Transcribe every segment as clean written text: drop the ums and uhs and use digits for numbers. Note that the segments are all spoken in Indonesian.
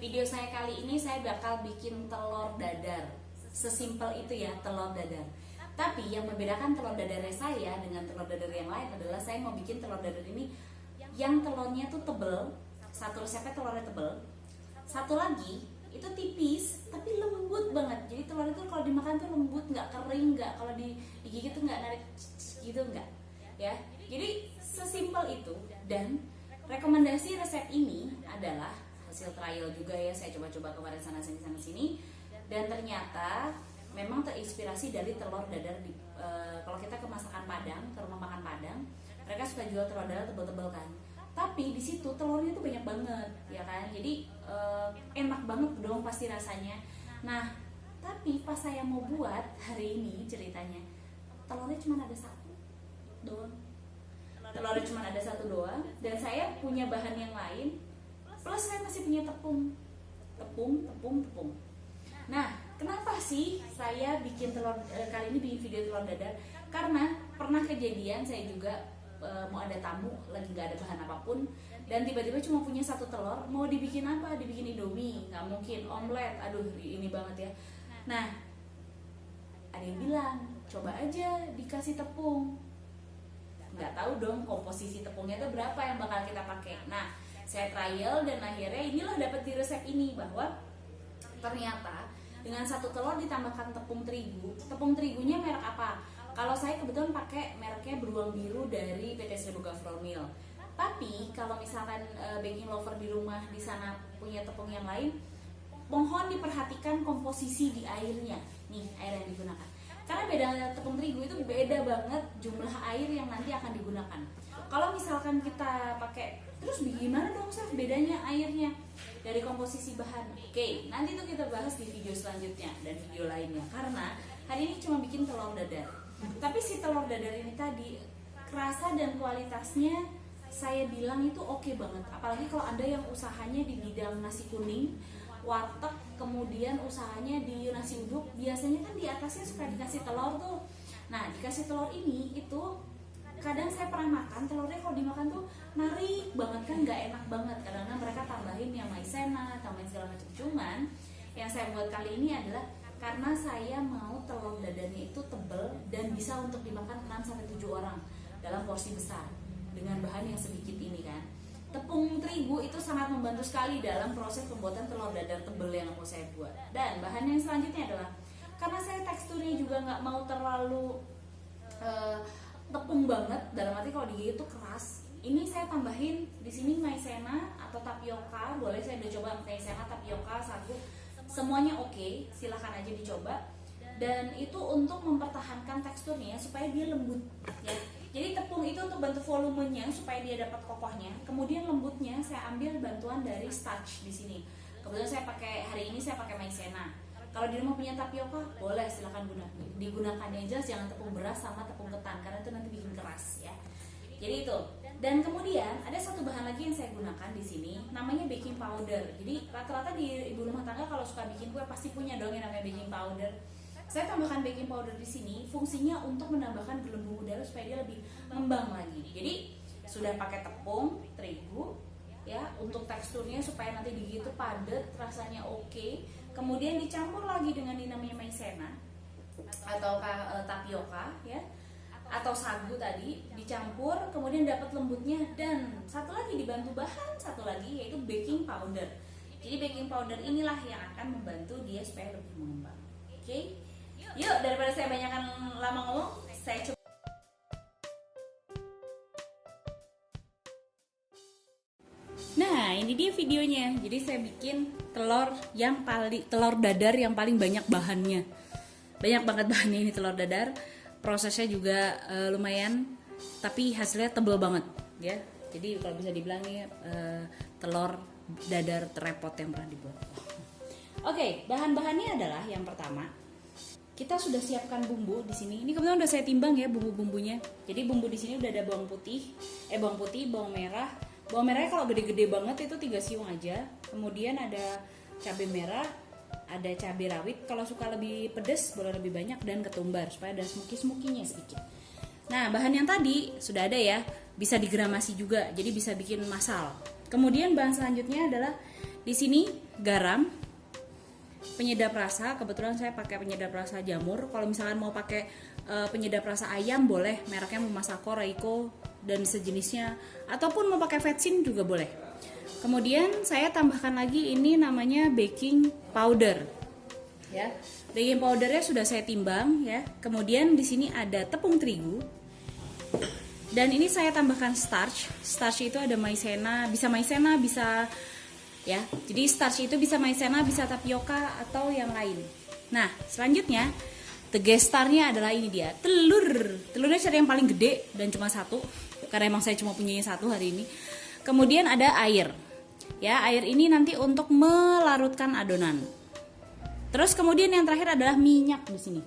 Video saya kali ini saya bakal bikin telur dadar. Sesimpel itu ya, telur dadar. Tapi yang membedakan telur dadar saya dengan telur dadar yang lain adalah saya mau bikin telur dadar ini yang telurnya tuh tebel. Satu resepnya telurnya tebel. Satu lagi itu tipis tapi lembut banget. Jadi telur itu kalau dimakan tuh lembut, nggak kering, nggak kalau digigit tuh nggak narik gitu, nggak ya. Jadi sesimpel itu. Dan rekomendasi resep ini adalah hasil trial juga ya, saya coba-coba kemarin sana sini dan ternyata memang terinspirasi dari telur dadar di, kalau kita ke masakan Padang, ke rumah makan Padang, mereka suka jual telur dadar tebel-tebel kan. Tapi di situ telurnya tuh banyak banget ya kan. Jadi enak banget dong pasti rasanya. Nah, tapi pas saya mau buat hari ini ceritanya, telurnya cuma ada satu doang. Telurnya cuma ada satu doang dan saya punya bahan yang lain. Plus saya masih punya tepung. Nah, kenapa sih saya bikin telur kali ini bikin video telur dadar? Karena pernah kejadian saya juga mau ada tamu lagi nggak ada bahan apapun dan tiba-tiba cuma punya satu telur, mau dibikin apa? Dibikin indomie, nggak mungkin omelet. Aduh, ini banget ya. Nah, ada yang bilang coba aja dikasih tepung. Nggak tahu dong komposisi tepungnya itu berapa yang bakal kita pakai. Nah, saya trial dan akhirnya inilah dapat di resep ini bahwa ternyata dengan satu telur ditambahkan tepung terigu. Tepung terigunya merek apa? Kalau saya kebetulan pakai mereknya Beruang Biru dari PT Seribu Gafrol Mill. Tapi kalau misalkan baking lover di rumah di sana punya tepung yang lain, mohon diperhatikan komposisi di airnya. Nih, air yang digunakan. Karena beda tepung terigu itu beda banget jumlah air yang nanti akan digunakan. Kalau misalkan kita pakai, terus gimana dong Chef bedanya airnya dari komposisi bahan? Oke, nanti tuh kita bahas di video selanjutnya dan video lainnya. Karena hari ini cuma bikin telur dadar. Tapi si telur dadar ini tadi kerasa dan kualitasnya saya bilang itu oke banget. Apalagi kalau Anda yang usahanya di bidang nasi kuning, warteg, kemudian usahanya di nasi uduk, biasanya kan di atasnya suka dikasih telur tuh. Nah, dikasih telur ini itu kadang saya pernah makan telurnya kalau dimakan tuh narik banget kan, nggak enak banget. Kadang-kadang mereka tambahin yang maizena, tambahin segala macam. Cuman yang saya buat kali ini adalah karena saya mau telur dadarnya itu tebel dan bisa untuk dimakan 6-7 orang dalam porsi besar dengan bahan yang sedikit ini kan. Tepung terigu itu sangat membantu sekali dalam proses pembuatan telur dadar tebel yang mau saya buat. Dan bahan yang selanjutnya adalah karena saya teksturnya juga nggak mau terlalu tepung banget, dalam arti kalau digigit itu keras. Ini saya tambahin di sini maizena atau tapioka, boleh, saya udah coba maizena, tapioka, sagu, semuanya oke, silahkan aja dicoba. Dan itu untuk mempertahankan teksturnya supaya dia lembut ya. Jadi tepung itu untuk bantu volumenya supaya dia dapat kokohnya. Kemudian lembutnya saya ambil bantuan dari starch di sini. Kebetulan saya pakai hari ini saya pakai maizena. Kalau di rumah punya tapioka, boleh silakan digunakan. Yang jelas jangan tepung beras sama tepung ketan karena itu nanti bikin keras ya. Jadi itu. Dan kemudian ada satu bahan lagi yang saya gunakan di sini, namanya baking powder. Jadi rata-rata di ibu rumah tangga kalau suka bikin kue pasti punya dong yang namanya baking powder. Saya tambahkan baking powder di sini, fungsinya untuk menambahkan gelembung udara supaya dia lebih ngembang lagi. Jadi sudah pakai tepung terigu ya untuk teksturnya supaya nanti digigit itu padat, rasanya oke. Kemudian dicampur lagi dengan dinamanya maizena atau tapioka ya, atau sagu tadi dicampur, kemudian dapat lembutnya. Dan satu lagi dibantu bahan satu lagi yaitu baking powder. Jadi baking powder inilah yang akan membantu dia supaya lebih mengembang. Oke, yuk daripada saya banyakkan lama ngomong, saya coba. Nah, ini dia videonya. Jadi saya bikin telur dadar yang paling banyak bahannya. Banyak banget bahannya ini telur dadar. Prosesnya juga lumayan, tapi hasilnya tebel banget ya. Jadi kalau bisa dibilang nih telur dadar terrepot yang pernah dibuat. Oke, bahan-bahannya adalah yang pertama, kita sudah siapkan bumbu di sini. Ini kebetulan udah saya timbang ya bumbu-bumbunya. Jadi bumbu di sini udah ada bawang putih, bawang merah. Bawang merahnya kalau gede-gede banget itu 3 siung aja. Kemudian ada cabai merah, ada cabai rawit. Kalau suka lebih pedas boleh lebih banyak, dan ketumbar supaya ada smoky-smokinya sedikit. Nah, bahan yang tadi sudah ada ya, bisa digramasi juga, jadi bisa bikin masal. Kemudian bahan selanjutnya adalah Di sini garam, penyedap rasa. Kebetulan saya pakai penyedap rasa jamur. Kalau misalkan mau pakai penyedap rasa ayam boleh, mereknya Masako, Reiko dan sejenisnya, ataupun mau pakai vetsin juga boleh. Kemudian saya tambahkan lagi ini namanya baking powder. Ya, baking powdernya sudah saya timbang ya. Kemudian di sini ada tepung terigu. Dan ini saya tambahkan starch. Starch itu ada maizena, bisa ya. Jadi starch itu bisa maizena, bisa tapioka atau yang lain. Nah, selanjutnya the guest star-nya adalah ini dia, telur. Telurnya cari yang paling gede dan cuma satu karena emang saya cuma punya satu hari ini. Kemudian ada air. Ya, air ini nanti untuk melarutkan adonan. Terus kemudian yang terakhir adalah minyak di sini.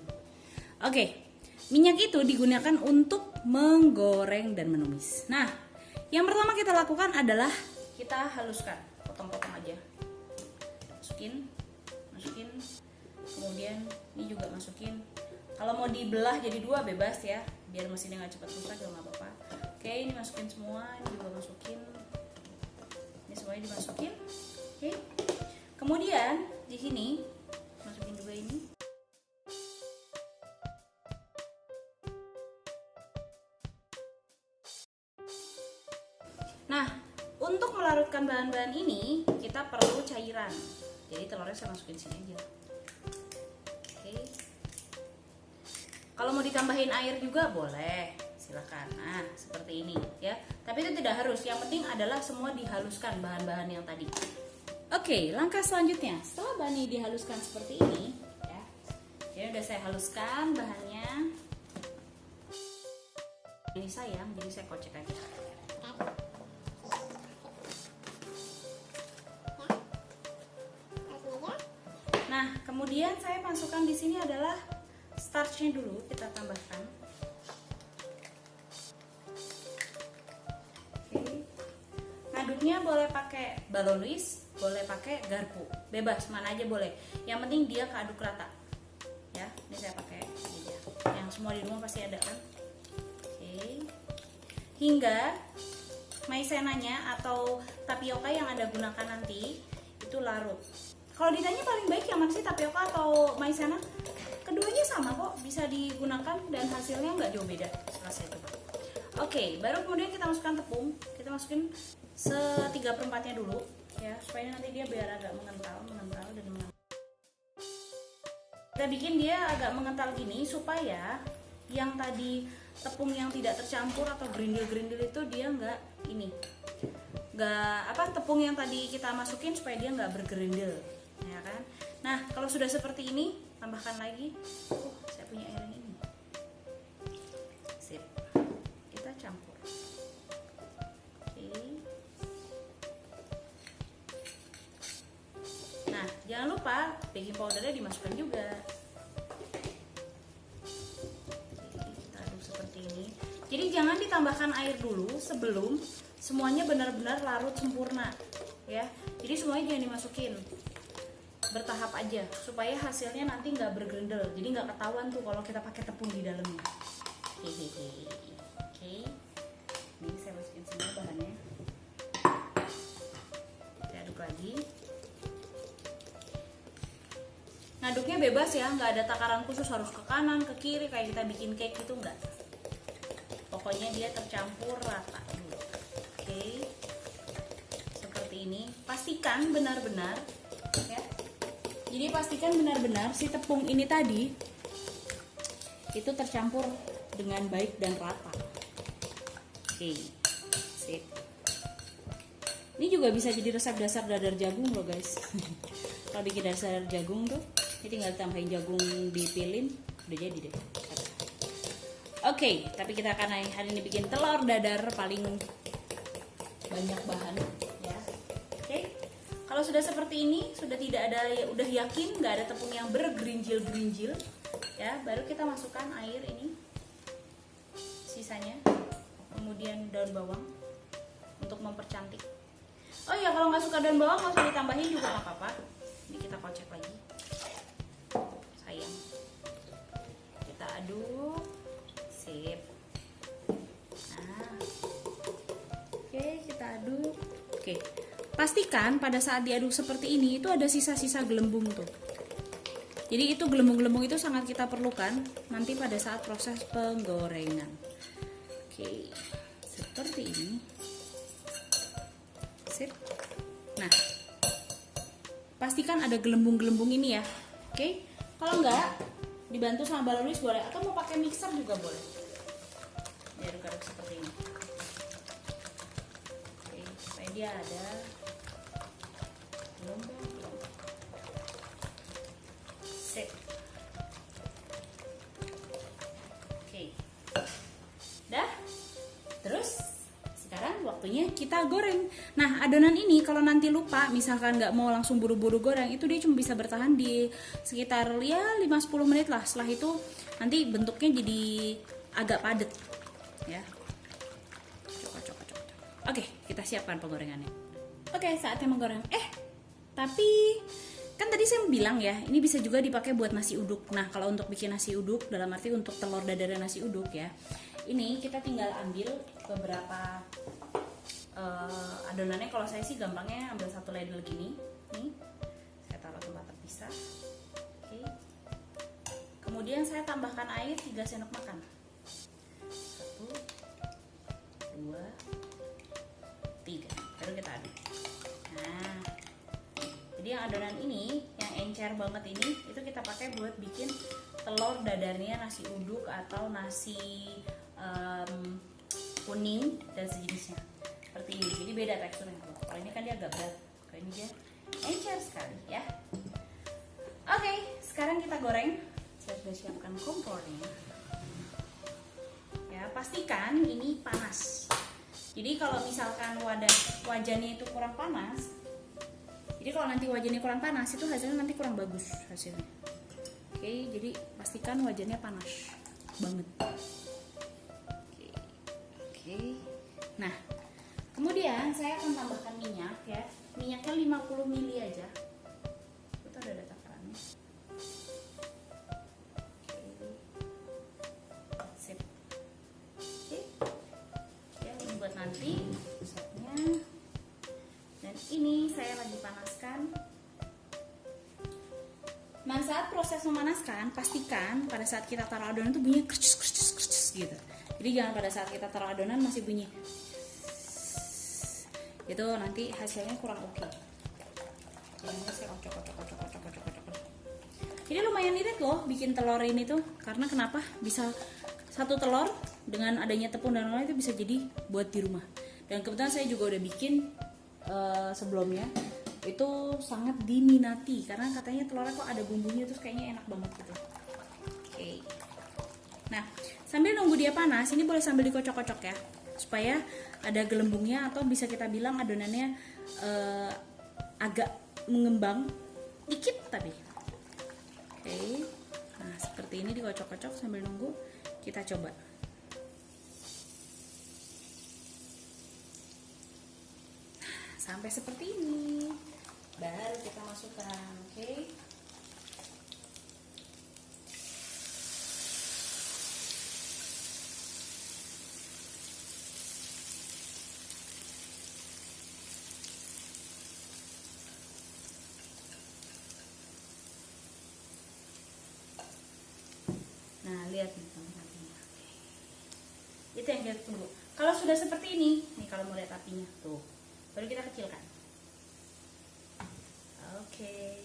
Oke, minyak itu digunakan untuk menggoreng dan menumis. Nah, yang pertama kita lakukan adalah kita haluskan, potong-potong aja. Masukin. Kemudian ini juga masukin. Kalau mau dibelah jadi dua bebas ya, biar mesinnya nggak cepat rusak juga nggak apa-apa. Oke, ini masukin semua, ini juga masukin. Ini semuanya dimasukin. Oke. Kemudian di sini masukin juga ini. Nah, untuk melarutkan bahan-bahan ini kita perlu cairan. Jadi telurnya saya masukin sini aja. Oke. Kalau mau ditambahin air juga boleh, silakan. Nah, seperti ini ya. Tapi itu tidak harus. Yang penting adalah semua dihaluskan bahan-bahan yang tadi. Oke, langkah selanjutnya. Setelah bahan ini dihaluskan seperti ini, ya. Jadi udah saya haluskan bahannya. Ini sayang, jadi saya kocek aja. Nah, kemudian saya masukkan di sini adalah starchnya dulu, kita tambahkan. Oke. Ngaduknya boleh pakai balon whisk, boleh pakai garpu, bebas mana aja boleh. Yang penting dia keaduk rata. Ya, ini saya pakai ini aja. Yang semua di rumah pasti ada kan? Oke. Hingga maizenanya atau tapioka yang Anda gunakan nanti itu larut. Kalau ditanya paling baik yang mana sih, tapioka atau maizena? Keduanya sama kok, bisa digunakan dan hasilnya nggak jauh beda setelah saya coba. Oke, baru kemudian kita masukkan tepung. Kita masukin 3/4-nya dulu ya, supaya nanti dia biar agak mengental dan mengental. Kita bikin dia agak mengental gini supaya yang tadi tepung yang tidak tercampur atau gerindil-gerindil itu dia nggak tepung yang tadi kita masukin supaya dia nggak bergerindil ya kan. Nah, kalau sudah seperti ini tambahkan lagi. Saya punya air ini. Sip. Kita campur. Oke. Nah, jangan lupa baking powdernya dimasukkan juga. Oke, kita aduk seperti ini. Jadi jangan ditambahkan air dulu sebelum semuanya benar-benar larut sempurna ya. Jadi semuanya jangan dimasukin, bertahap aja supaya hasilnya nanti nggak bergerendel, jadi nggak ketahuan tuh kalau kita pakai tepung di dalamnya. Oke, ini saya masukin semua bahannya, saya aduk lagi. Ngaduknya bebas ya, nggak ada takaran khusus harus ke kanan ke kiri kayak kita bikin cake itu nggak. Pokoknya dia tercampur rata dulu. Oke, seperti ini. Pastikan benar-benar ya. Jadi pastikan benar-benar si tepung ini tadi itu tercampur dengan baik dan rata. Oke, sip. Ini juga bisa jadi resep dasar dadar jagung loh guys. Kalau bikin dasar jagung tuh, ini tinggal tambahin jagung dipilin, udah jadi deh. Oke, tapi kita akan hari ini bikin telur dadar paling banyak bahan ya. Oke. Kalau sudah seperti ini, sudah tidak ada, udah yakin nggak ada tepung yang bergerinjil-gerinjil, ya, baru kita masukkan air ini, sisanya, kemudian daun bawang untuk mempercantik. Oh iya, kalau nggak suka daun bawang nggak usah ditambahin juga nggak apa-apa. Ini kita kocek lagi, sayang. Kita aduk, sip. Nah, oke, kita aduk. Oke. pastikan pada saat diaduk seperti ini itu ada sisa-sisa gelembung tuh. Jadi itu gelembung-gelembung itu sangat kita perlukan nanti pada saat proses penggorengan. Oke, seperti ini. Sip. Nah, pastikan ada gelembung-gelembung ini ya. Oke, kalau enggak dibantu sama balonis boleh, atau mau pakai mixer juga boleh. Diaduk-aduk seperti ini. Oke, supaya dia ada gelombang. Sip. Oke. Dah. Terus sekarang waktunya kita goreng. Nah, adonan ini kalau nanti lupa, misalkan nggak mau langsung buru-buru goreng, itu dia cuma bisa bertahan di sekitar ya 5-10 menit lah. Setelah itu nanti bentuknya jadi agak padat ya. Oke, kita siapkan penggorengannya. Oke, saatnya menggoreng. Tapi kan tadi saya bilang ya, ini bisa juga dipakai buat nasi uduk. Nah, kalau untuk bikin nasi uduk, dalam arti untuk telur dadar nasi uduk ya, ini kita tinggal ambil beberapa adonannya. Kalau saya sih gampangnya ambil satu ladle gini, nih saya taruh tempat terpisah. Oke. Kemudian saya tambahkan air 3 sendok makan. 1, 2, 3. Baru kita aduk. Nah, jadi yang adonan ini, yang encer banget ini, itu kita pakai buat bikin telur dadarnya nasi uduk atau nasi kuning dan sejenisnya. Seperti ini. Jadi beda teksturnya. Kalau ini kan dia agak berat. Kalau ini dia encer sekali ya. Oke, sekarang kita goreng. Saya sudah siapkan kompornya. Ya, pastikan ini panas. Jadi kalau misalkan wajannya itu kurang panas, jadi kalau nanti wajannya kurang panas, itu hasilnya nanti kurang bagus hasilnya. Oke, jadi pastikan wajannya panas banget. Oke. Nah, kemudian saya akan tambahkan minyak ya. Minyaknya 50 ml aja. Itu ada takarannya. Oke. Sip. Oke. Ya, ini buat nanti resepnya. Dan ini saya lagi panaskan. Nah, saat proses memanaskan, pastikan pada saat kita taruh adonan itu bunyinya kercus gitu. Jadi jangan pada saat kita taruh adonan masih bunyi. Itu nanti hasilnya kurang oke. Jadi saya kocok. Jadi lumayan irit loh bikin telur ini tuh. Karena kenapa? Bisa satu telur dengan adanya tepung dan lain-lain itu bisa jadi buat di rumah. Dan kebetulan saya juga udah bikin sebelumnya, itu sangat diminati karena katanya telurnya kok ada bumbunya terus kayaknya enak banget gitu. Oke. Nah, sambil nunggu dia panas, ini boleh sambil dikocok-kocok ya, supaya ada gelembungnya atau bisa kita bilang adonannya agak mengembang dikit tapi. Oke. Nah, seperti ini dikocok-kocok sambil nunggu, kita coba. Sampai seperti ini baru kita masukkan. Oke. Nah, lihat nih teman-teman. Itu yang kita tunggu. Kalau sudah seperti ini, nih kalau mau lihat apinya tuh, baru kita kecilkan. Oke.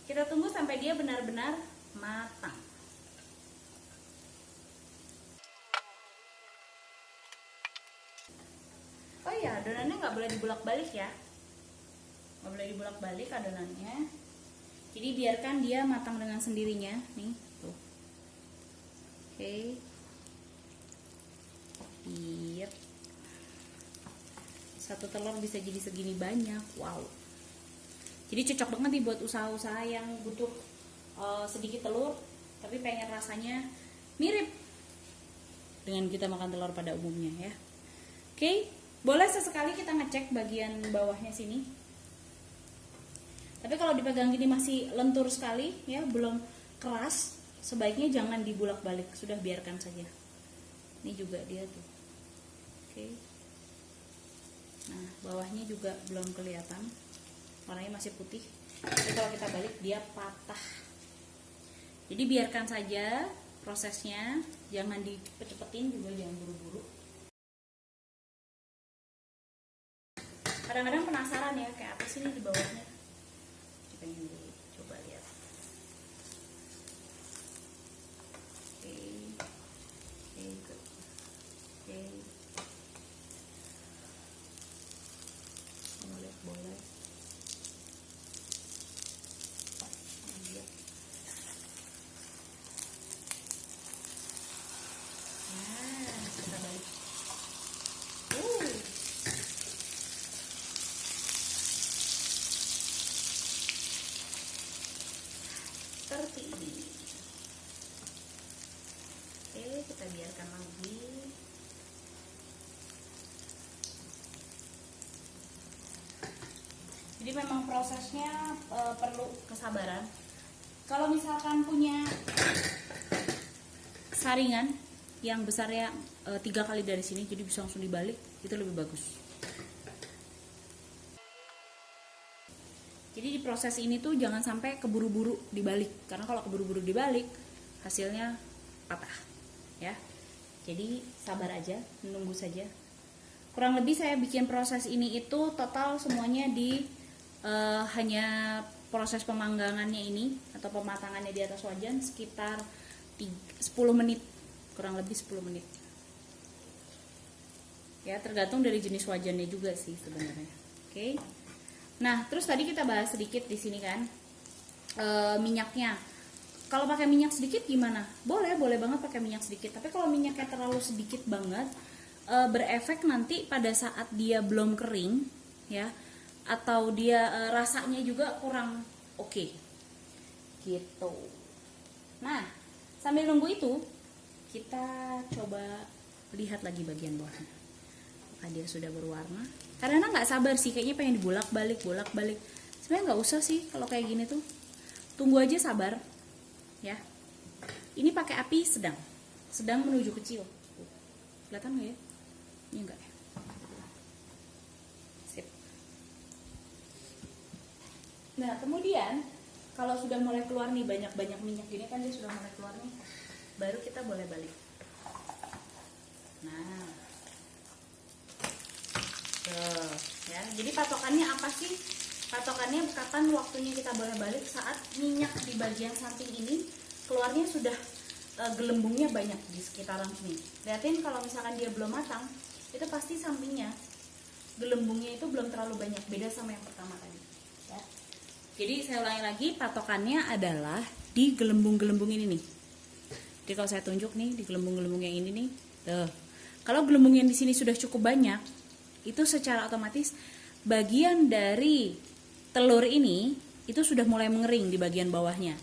Kita tunggu sampai dia benar-benar matang. Oh iya, adonannya nggak boleh dibulak-balik ya. Nggak boleh dibulak-balik adonannya. Jadi biarkan dia matang dengan sendirinya. Nih, tuh. Oke. Yep. Satu telur bisa jadi segini banyak. Wow. Jadi cocok banget nih buat usaha-usaha yang butuh sedikit telur tapi pengen rasanya mirip dengan kita makan telur pada umumnya ya. Oke, boleh sesekali kita ngecek bagian bawahnya sini. Tapi kalau dipegang gini masih lentur sekali ya, belum keras, sebaiknya jangan dibulak-balik, sudah biarkan saja. Ini juga dia tuh. Oke. Nah, bawahnya juga belum kelihatan, warnanya masih putih. Jadi kalau kita balik dia patah. Jadi biarkan saja prosesnya, jangan dicepet-cepetin juga, jangan buru-buru. Kadang-kadang penasaran ya, kayak apa sih nih di bawahnya. Pengen dicoba lihat. Oke. Oke, good. Oke. Mau lihat boleh. Seperti ini. Oke, kita biarkan lagi. Jadi memang prosesnya perlu kesabaran. Kalau misalkan punya saringan yang besarnya 3 kali dari sini, jadi bisa langsung dibalik, itu lebih bagus. Jadi di proses ini tuh jangan sampai keburu-buru dibalik, karena kalau keburu-buru dibalik hasilnya patah ya. Jadi sabar aja, menunggu saja. Kurang lebih saya bikin proses ini itu total semuanya di hanya proses pemanggangannya ini atau pematangannya di atas wajan sekitar 10 menit, kurang lebih 10 menit ya, tergantung dari jenis wajannya juga sih sebenarnya. Oke. Nah, terus tadi kita bahas sedikit di sini kan minyaknya. Kalau pakai minyak sedikit gimana? Boleh banget pakai minyak sedikit. Tapi kalau minyaknya terlalu sedikit banget, berefek nanti pada saat dia belum kering, ya, atau dia rasanya juga kurang oke. Gitu. Nah, sambil nunggu itu, kita coba lihat lagi bagian bawahnya. Apakah dia sudah berwarna? Karena nggak sabar sih, kayaknya pengen dibolak-balik. Sebenarnya nggak usah sih kalau kayak gini tuh. Tunggu aja, sabar, ya. Ini pakai api sedang menuju kecil. Kelihatan nggak ya? Ini enggak ya? Sip. Nah, kemudian kalau sudah mulai keluar nih banyak minyak gini kan, dia sudah mulai keluar nih. Baru kita boleh balik. Nah. Tuh, ya. Jadi patokannya apa sih? Patokannya kapan waktunya kita boleh balik? Saat minyak di bagian samping ini keluarnya sudah gelembungnya banyak di sekitaran sini. Lihatin kalau misalkan dia belum matang, itu pasti sampingnya gelembungnya itu belum terlalu banyak, beda sama yang pertama tadi. Ya. Jadi saya ulangi lagi, patokannya adalah di gelembung-gelembung ini nih. Jadi kalau saya tunjuk nih di gelembung-gelembung yang ini nih, tuh. Kalau gelembung yang di sini sudah cukup banyak, itu secara otomatis bagian dari telur ini itu sudah mulai mengering di bagian bawahnya.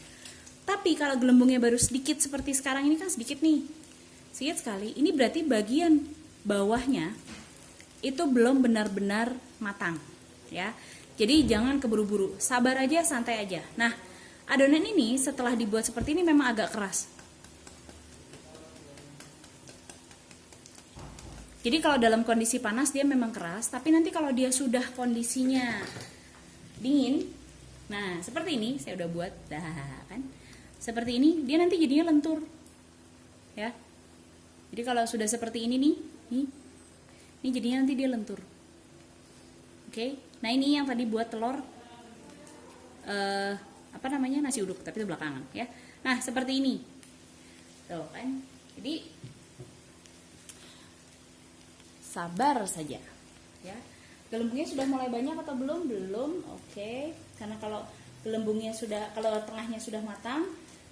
Tapi kalau gelembungnya baru sedikit seperti sekarang ini kan sedikit nih, sedikit sekali, ini berarti bagian bawahnya itu belum benar-benar matang, ya. Jadi jangan keburu-buru, sabar aja, santai aja. Nah, adonan ini setelah dibuat seperti ini memang agak keras. Jadi kalau dalam kondisi panas dia memang keras, tapi nanti kalau dia sudah kondisinya dingin, nah seperti ini saya udah buat, kan? Seperti ini dia nanti jadinya lentur, ya. Jadi kalau sudah seperti ini nih, ini jadinya nanti dia lentur. Oke, nah ini yang tadi buat telur, nasi uduk, tapi itu belakangan, ya. Nah seperti ini, tuh kan. Jadi sabar saja, ya. Gelembungnya sudah mulai banyak atau belum? Belum. Oke. Karena kalau gelembungnya sudah, kalau tengahnya sudah matang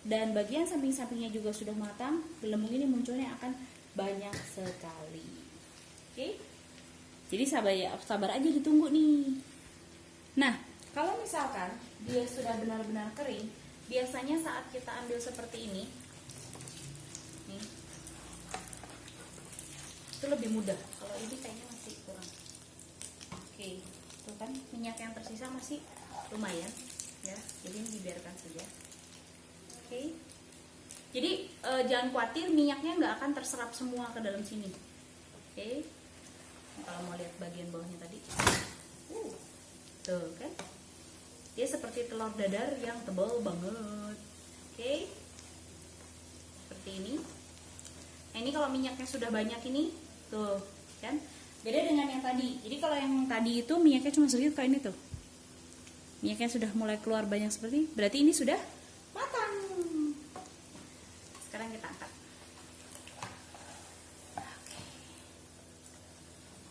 dan bagian samping-sampingnya juga sudah matang, gelembung ini munculnya akan banyak sekali. Oke. Jadi sabar aja, ditunggu nih. Nah, kalau misalkan dia sudah benar-benar kering, biasanya saat kita ambil seperti ini, nih, itu lebih mudah. Kalau ini kayaknya masih kurang. Oke, tuh kan minyak yang tersisa masih lumayan, ya. Jadi ini dibiarkan saja. Oke. Jadi jangan khawatir, minyaknya nggak akan terserap semua ke dalam sini. Oke. Kalau mau lihat bagian bawahnya tadi, tuh kan, dia seperti telur dadar yang tebal banget. Oke, seperti ini. Nah, ini kalau minyaknya sudah banyak ini, tuh kan, beda dengan yang tadi. Jadi kalau yang tadi itu minyaknya cuma sedikit, kayak ini tuh, minyaknya sudah mulai keluar banyak seperti, berarti ini sudah matang. Sekarang kita angkat. Oke.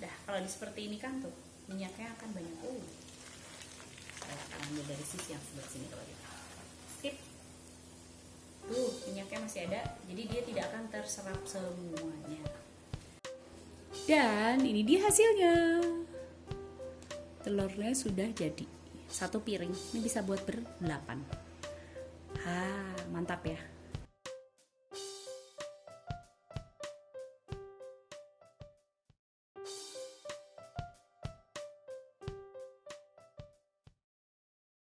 Dah, kalau seperti ini kan tuh minyaknya akan banyak. Kita ambil dari sisi yang sebelah sini kalau gitu. Skip. Tuh, minyaknya masih ada, jadi dia tidak akan terserap semuanya. Dan ini dia hasilnya. Telurnya sudah jadi. 1 piring. Ini bisa buat ber-8. Mantap ya.